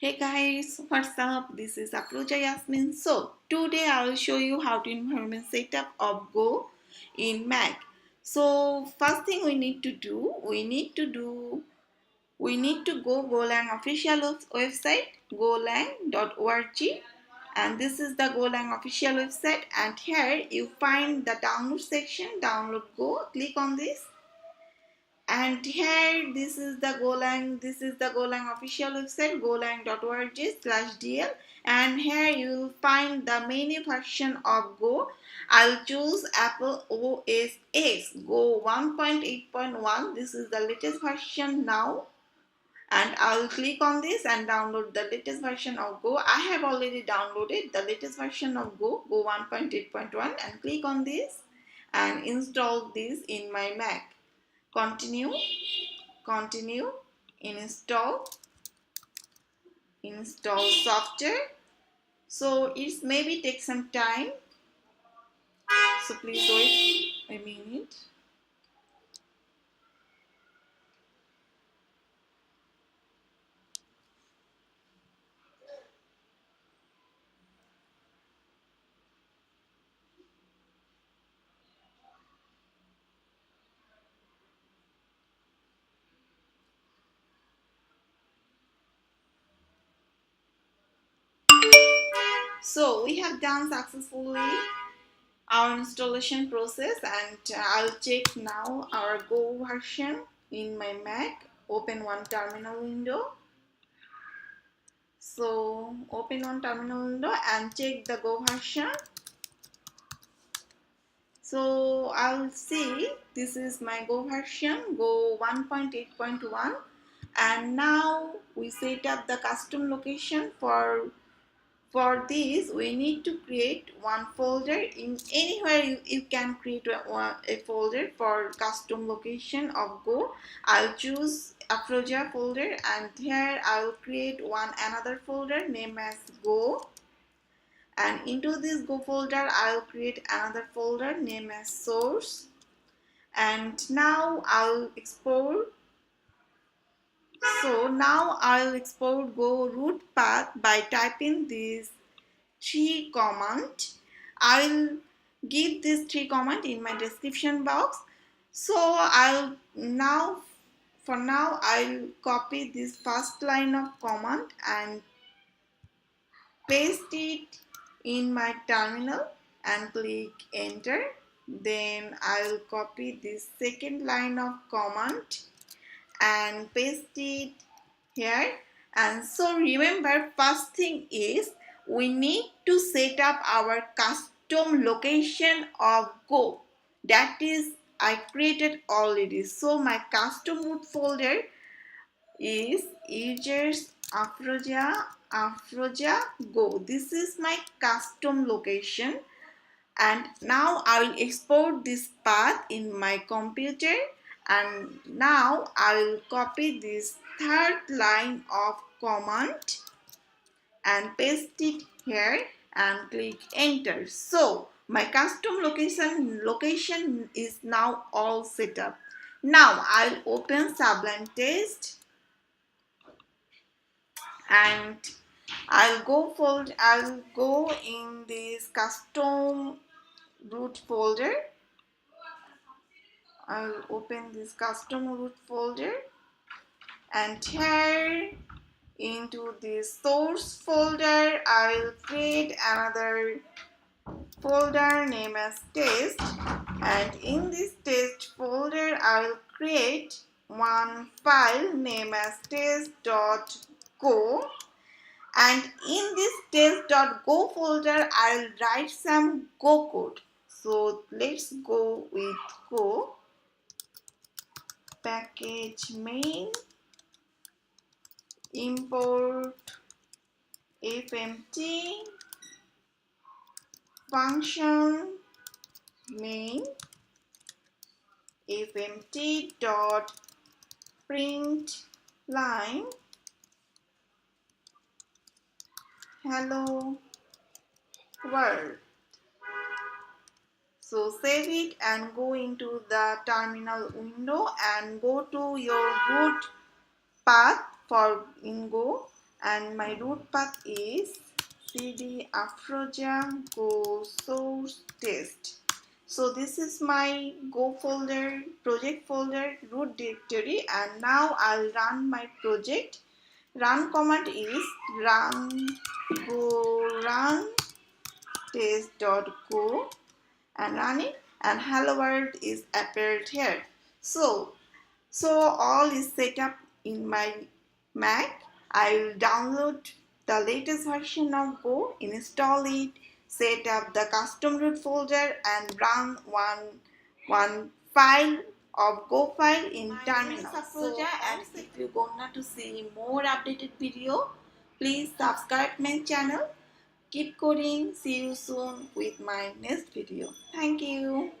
Hey guys, what's up? This is Afroja Yasmin. So today I will show you how to implement setup of Go in Mac. So first thing we need to go Golang official website golang.org, and this is the Golang official website, and here you find the download section, download Go, click on this. And here this is the Golang official website golang.org/dl, and here you will find the many version of Go. I'll choose Apple OS X Go 1.8.1. This is the latest version now, and I'll click on this and download the latest version of Go. I have already downloaded the latest version of Go 1.8.1, and click on this and install this in my Mac. Continue, install software. So it's maybe take some time, so please wait a minute. So we have done successfully our installation process, and I'll check now our Go version in my Mac. Open one terminal window. So open one terminal window and check the Go version. So I'll see this is my Go version, Go 1.8.1, and now we set up the custom location. For this we need to create one folder. In anywhere you can create a folder for custom location of Go. I'll choose Afroja folder, and here I'll create another folder named as Go, and into this Go folder I'll create another folder named as source. And now I'll export. So now I'll export GOROOT path by typing this 3 command. I'll give this 3 command in my description box. So for now I'll copy this first line of command and paste it in my terminal and click enter. Then I'll copy this second line of command and paste it here. And so remember, first thing is we need to set up our custom location of Go. That is, I created already. So my custom root folder is users Afroja Go. This is my custom location, and now I will export this path in my computer, and now I will copy this third line of command and paste it here and click enter. So my custom location is now all set up. Now I'll open Sublime Test, and I'll go in this custom root folder. I'll open this custom root folder, and here into this source folder I'll create another folder named as test, and in this test folder I'll create one file named as test.go, and in this test.go folder I'll write some Go code. So let's go with Go. Package main, import fmt, function main, fmt dot print line hello world. So save it and go into the terminal window and go to your root path for in Go. and my root path is cd afroja go source test. So this is my go folder, project folder, root directory, and now I'll run my project. Run command is run test.go and run it, and hello world is appeared here. So all is set up in my Mac. I will download the latest version of Go, install it, set up the custom root folder, and run one file of Go file in terminal. So, and if you want to see more updated video, please subscribe my channel. Keep coding. See you soon with my next video. Thank you.